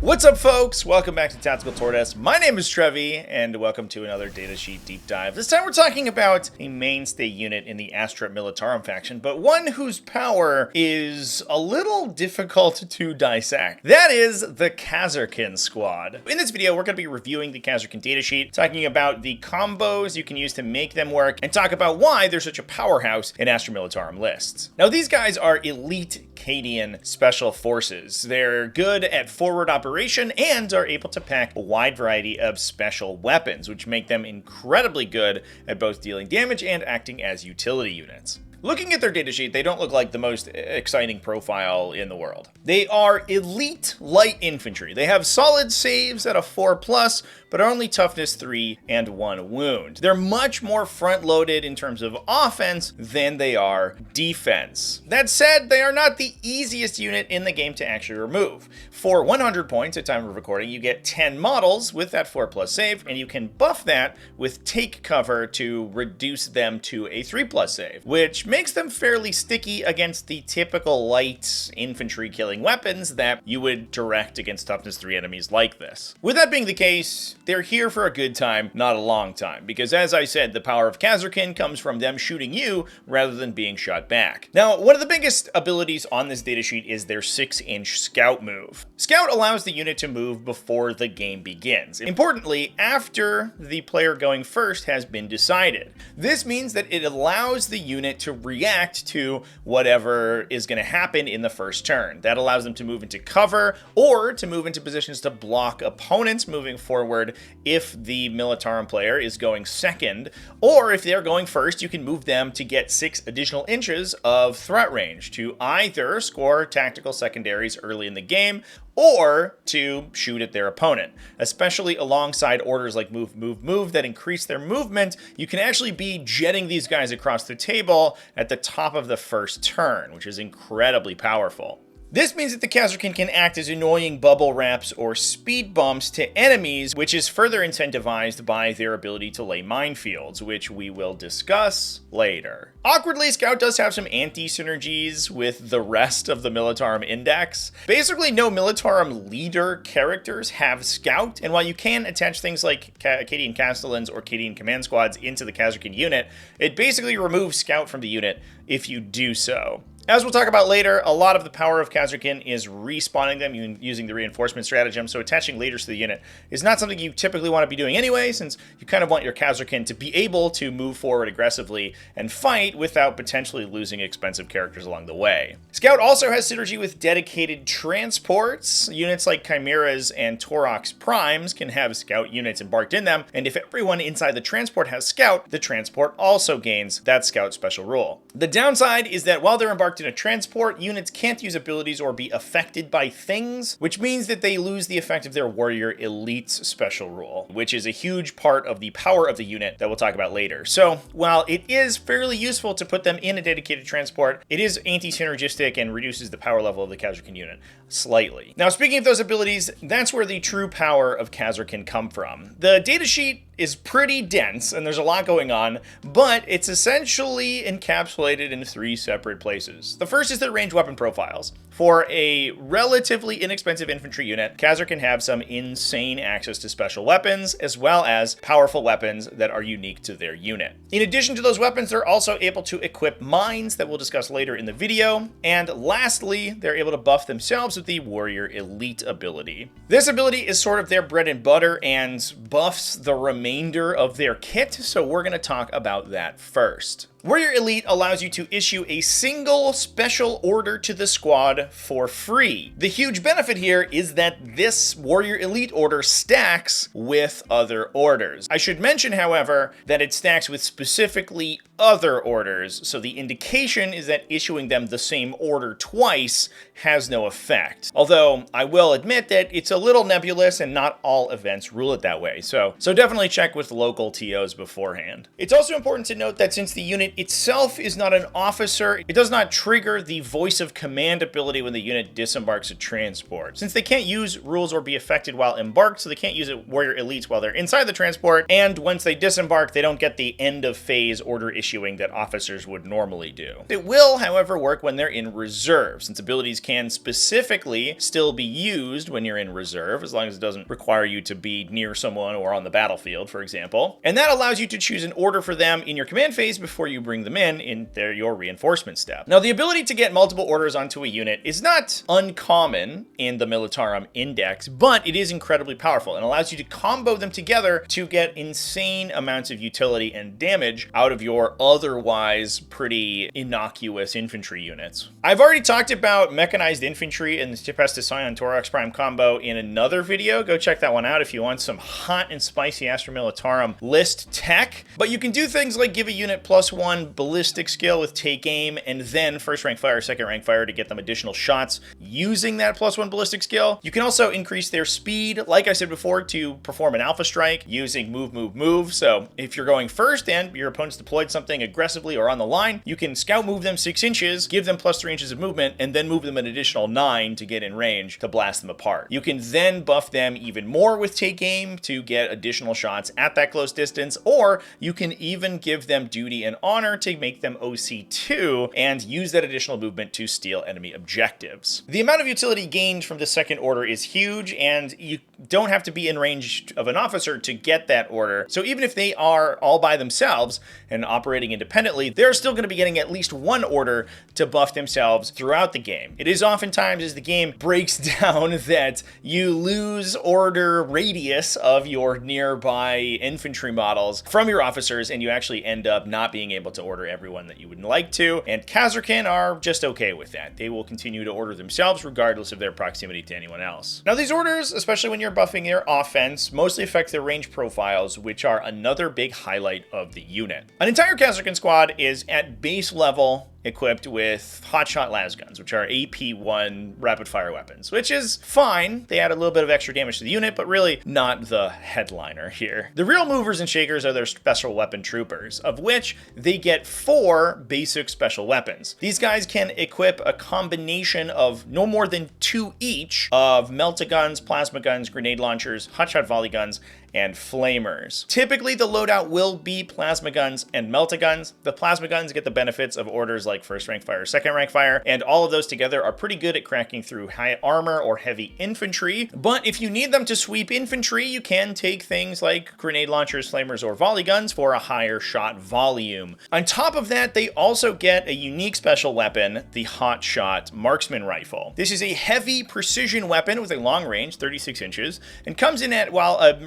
What's up, folks? Welcome back to TacticalTortoise. My name is Trevi, and welcome to another Datasheet deep dive. This time we're talking about a mainstay unit in the Astra Militarum faction, but one whose power is a little difficult to dissect. That is the Kasrkin squad. In this video, we're going to be reviewing the Kasrkin datasheet, talking about the combos you can use to make them work, and talk about why they're such a powerhouse in Astra Militarum lists. Now, these guys are elite Cadian special forces. They're good at forward operation and are able to pack a wide variety of special weapons, which make them incredibly good at both dealing damage and acting as utility units. Looking at their datasheet, they don't look like the most exciting profile in the world. They are elite light infantry. They have solid saves at a 4+, but are only toughness 3 and 1 wound. They're much more front-loaded in terms of offense than they are defense. That said, they are not the easiest unit in the game to actually remove. For 100 points at time of recording, you get 10 models with that 4+ save, and you can buff that with take cover to reduce them to a 3+ save, which makes them fairly sticky against the typical light infantry killing weapons that you would direct against toughness 3 enemies like this. With that being the case, they're here for a good time, not a long time, because as I said, the power of Kasrkin comes from them shooting you rather than being shot back. Now, one of the biggest abilities on this datasheet is their 6-inch scout move. Scout allows the unit to move before the game begins. Importantly, after the player going first has been decided. This means that it allows the unit to react to whatever is going to happen in the first turn. That allows them to move into cover or to move into positions to block opponents moving forward if the Militarum player is going second, or if they're going first, you can move them to get 6 additional inches of threat range to either score tactical secondaries early in the game or to shoot at their opponent. Especially alongside orders like move, move, move that increase their movement, you can actually be jetting these guys across the table at the top of the first turn, which is incredibly powerful. This means that the Kasrkin can act as annoying bubble wraps or speed bumps to enemies, which is further incentivized by their ability to lay minefields, which we will discuss later. Awkwardly, Scout does have some anti-synergies with the rest of the Militarum Index. Basically, no Militarum leader characters have Scout, and while you can attach things like Cadian Castellans or Cadian Command Squads into the Kasrkin unit, it basically removes Scout from the unit if you do so. As we'll talk about later, a lot of the power of Kasrkin is respawning them using the reinforcement stratagem, so attaching leaders to the unit is not something you typically want to be doing anyway, since you kind of want your Kasrkin to be able to move forward aggressively and fight without potentially losing expensive characters along the way. Scout also has synergy with dedicated transports. Units like Chimeras and Taurox Primes can have Scout units embarked in them, and if everyone inside the transport has Scout, the transport also gains that Scout special rule. The downside is that while they're embarked in a transport, units can't use abilities or be affected by things, which means that they lose the effect of their Warrior Elite's special rule, which is a huge part of the power of the unit that we'll talk about later. So while it is fairly useful to put them in a dedicated transport, it is anti-synergistic and reduces the power level of the Kasrkin unit slightly. Now, speaking of those abilities, that's where the true power of Kasrkin come from. The datasheet is pretty dense and there's a lot going on, but it's essentially encapsulated in 3 separate places. The first is the range weapon profiles. For a relatively inexpensive infantry unit, Kasrkin can have some insane access to special weapons, as well as powerful weapons that are unique to their unit. In addition to those weapons, they're also able to equip mines that we'll discuss later in the video. And lastly, they're able to buff themselves with the Warrior Elite ability. This ability is sort of their bread and butter and buffs the remainder of their kit, so we're going to talk about that first. Warrior Elite allows you to issue a single special order to the squad for free. The huge benefit here is that this Warrior Elite order stacks with other orders. I should mention, however, that it stacks with specifically other orders, so the indication is that issuing them the same order twice has no effect. Although, I will admit that it's a little nebulous and not all events rule it that way, so definitely check with local TOs beforehand. It's also important to note that since the unit itself is not an officer. It does not trigger the voice of command ability when the unit disembarks a transport. Since they can't use rules or be affected while embarked, so they can't use it warrior elites while they're inside the transport, and once they disembark, they don't get the end of phase order issuing that officers would normally do. It will, however, work when they're in reserve, since abilities can specifically still be used when you're in reserve, as long as it doesn't require you to be near someone or on the battlefield, for example. And that allows you to choose an order for them in your command phase before you bring them in your reinforcement step. Now, the ability to get multiple orders onto a unit is not uncommon in the Militarum Index, but it is incredibly powerful and allows you to combo them together to get insane amounts of utility and damage out of your otherwise pretty innocuous infantry units. I've already talked about mechanized infantry and the Tempestus Scion Torox Prime combo in another video. Go check that one out if you want some hot and spicy Astra Militarum list tech. But you can do things like give a unit +1 ballistic skill with take aim, and then first rank fire, second rank fire to get them additional shots using that +1 ballistic skill. You can also increase their speed, like I said before, to perform an alpha strike using move. So if you're going first and your opponent's deployed something aggressively or on the line, you can scout move them 6 inches, give them +3 inches of movement, and then move them an additional 9 to get in range to blast them apart. You can then buff them even more with take aim to get additional shots at that close distance, or you can even give them duty and honor to make them OC2 and use that additional movement to steal enemy objectives. The amount of utility gained from the second order is huge, and you don't have to be in range of an officer to get that order. So even if they are all by themselves and operating independently, they're still going to be getting at least one order to buff themselves throughout the game. It is oftentimes as the game breaks down that you lose order radius of your nearby infantry models from your officers, and you actually end up not being able to order everyone that you would like to. And Kasrkin are just okay with that. They will continue to order themselves regardless of their proximity to anyone else. Now, these orders, especially when you're buffing their offense, mostly affect their range profiles, which are another big highlight of the unit. An entire Kasrkin squad is at base level equipped with hotshot lasguns, which are AP1 rapid fire weapons, which is fine. They add a little bit of extra damage to the unit, but really not the headliner here. The real movers and shakers are their special weapon troopers, of which they get 4 basic special weapons. These guys can equip a combination of no more than 2 each of melta guns, plasma guns, grenade launchers, hotshot volley guns, and flamers. Typically, the loadout will be plasma guns and melta guns. The plasma guns get the benefits of orders like first rank fire, second rank fire, and all of those together are pretty good at cracking through high armor or heavy infantry. But if you need them to sweep infantry, you can take things like grenade launchers, flamers, or volley guns for a higher shot volume. On top of that, they also get a unique special weapon, the hotshot marksman rifle. This is a heavy precision weapon with a long range, 36 inches, and comes in at, while a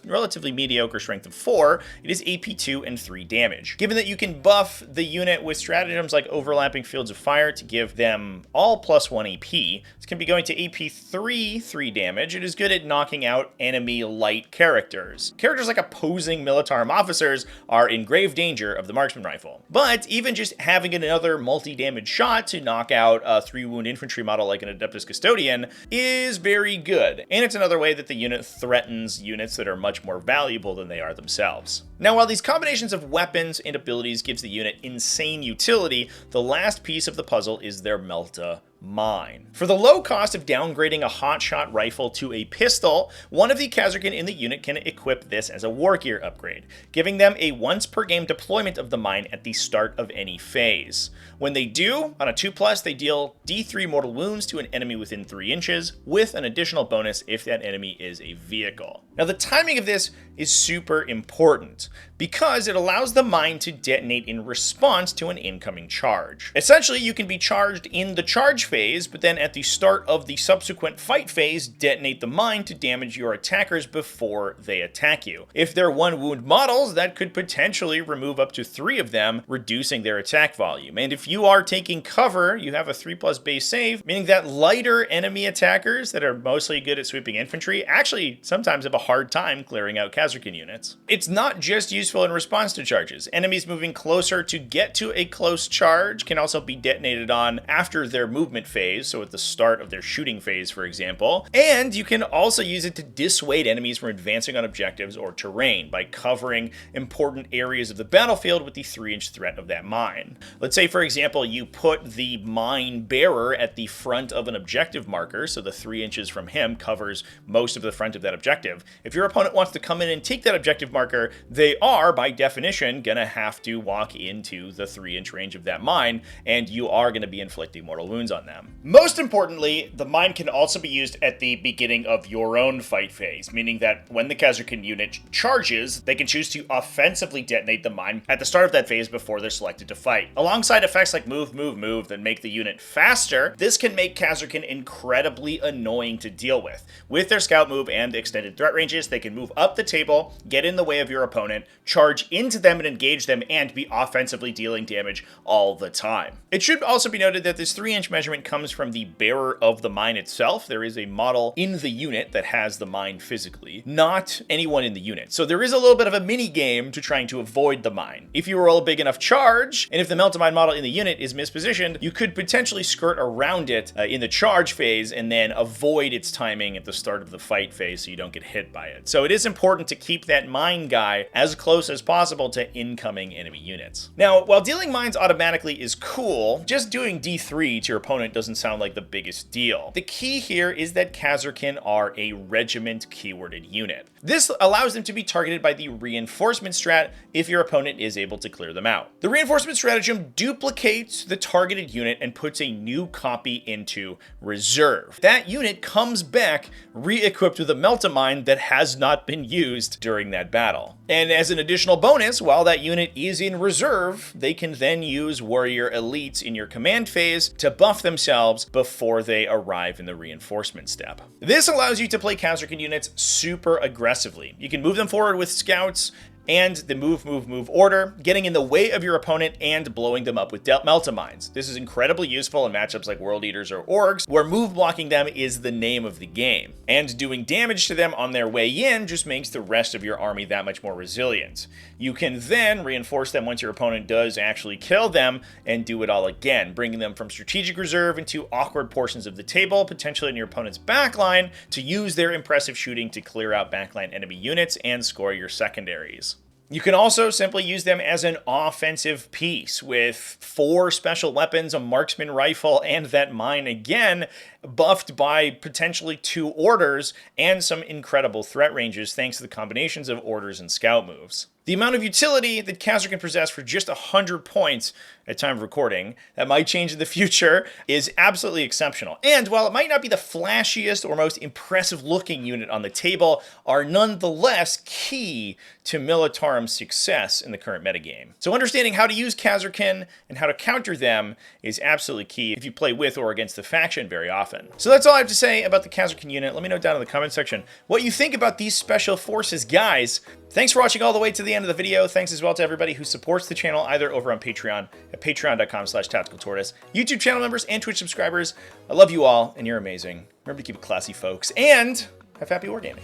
relatively mediocre strength of 4, it is AP2 and 3 damage. Given that you can buff the unit with stratagems like overlapping fields of fire to give them all +1 AP, this can be going to AP3, 3 damage. It is good at knocking out enemy light characters. Characters like opposing Militarum officers are in grave danger of the marksman rifle. But even just having another multi-damage shot to knock out a 3-wound infantry model like an Adeptus Custodian is very good. And it's another way that the unit threatens units that are much more valuable than they are themselves. Now, while these combinations of weapons and abilities gives the unit insane utility, the last piece of the puzzle is their Melta Mine. For the low cost of downgrading a hotshot rifle to a pistol, one of the Kasrkin in the unit can equip this as a war gear upgrade, giving them a once per game deployment of the mine at the start of any phase. When they do, on a 2+, they deal D3 mortal wounds to an enemy within 3 inches, with an additional bonus if that enemy is a vehicle. Now, the timing of this is super important, because it allows the mine to detonate in response to an incoming charge. Essentially, you can be charged in the charge phase, but then at the start of the subsequent fight phase, detonate the mine to damage your attackers before they attack you. If they're 1-wound models, that could potentially remove up to 3 of them, reducing their attack volume. And if you are taking cover, you have a 3+ base save, meaning that lighter enemy attackers that are mostly good at sweeping infantry actually sometimes have a hard time clearing out Kasrkin units. It's not just just useful in response to charges. Enemies moving closer to get to a close charge can also be detonated on after their movement phase, so at the start of their shooting phase, for example. And you can also use it to dissuade enemies from advancing on objectives or terrain by covering important areas of the battlefield with the 3-inch threat of that mine. Let's say, for example, you put the mine bearer at the front of an objective marker, so the 3 inches from him covers most of the front of that objective. If your opponent wants to come in and take that objective marker, they are, by definition, gonna have to walk into the 3-inch range of that mine, and you are gonna be inflicting mortal wounds on them. Most importantly, the mine can also be used at the beginning of your own fight phase, meaning that when the Kasrkin unit charges, they can choose to offensively detonate the mine at the start of that phase before they're selected to fight. Alongside effects like move, move, move that make the unit faster, this can make Kasrkin incredibly annoying to deal with. With their scout move and extended threat ranges, they can move up the table, get in the way of your opponent, charge into them and engage them, and be offensively dealing damage all the time. It should also be noted that this 3-inch measurement comes from the bearer of the mine itself. There is a model in the unit that has the mine physically, not anyone in the unit. So there is a little bit of a mini game to trying to avoid the mine. If you roll a big enough charge, and if the Melta Mine model in the unit is mispositioned, you could potentially skirt around it in the charge phase and then avoid its timing at the start of the fight phase so you don't get hit by it. So it is important to keep that mine guy as close as possible to incoming enemy units. Now, while dealing mines automatically is cool, just doing D3 to your opponent doesn't sound like the biggest deal. The key here is that Kasrkin are a regiment keyworded unit. This allows them to be targeted by the reinforcement strat if your opponent is able to clear them out. The reinforcement stratagem duplicates the targeted unit and puts a new copy into reserve. That unit comes back re-equipped with a Melta Mine that has not been used during that battle. And as an additional bonus, while that unit is in reserve, they can then use warrior elites in your command phase to buff themselves before they arrive in the reinforcement step. This allows you to play Kasrkin units super aggressively. You can move them forward with scouts and the move, move, move order, getting in the way of your opponent and blowing them up with Melta Mines. This is incredibly useful in matchups like World Eaters or Orgs, where move blocking them is the name of the game. And doing damage to them on their way in just makes the rest of your army that much more resilient. You can then reinforce them once your opponent does actually kill them and do it all again, bringing them from strategic reserve into awkward portions of the table, potentially in your opponent's backline, to use their impressive shooting to clear out backline enemy units and score your secondaries. You can also simply use them as an offensive piece with 4 special weapons, a marksman rifle, and that mine again, buffed by potentially 2 orders and some incredible threat ranges thanks to the combinations of orders and scout moves. The amount of utility that Kasrkin possess for just 100 points at time of recording, that might change in the future, is absolutely exceptional. And while it might not be the flashiest or most impressive looking unit on the table, are nonetheless key to Militarum's success in the current metagame. So understanding how to use Kasrkin and how to counter them is absolutely key if you play with or against the faction very often. So that's all I have to say about the Kasrkin unit. Let me know down in the comment section what you think about these special forces guys. Thanks for watching all the way to the end of the video. Thanks as well to everybody who supports the channel either over on Patreon at patreon.com/TacticalTortoise, YouTube channel members and Twitch subscribers. I love you all and you're amazing. Remember to keep it classy, folks, and have happy wargaming.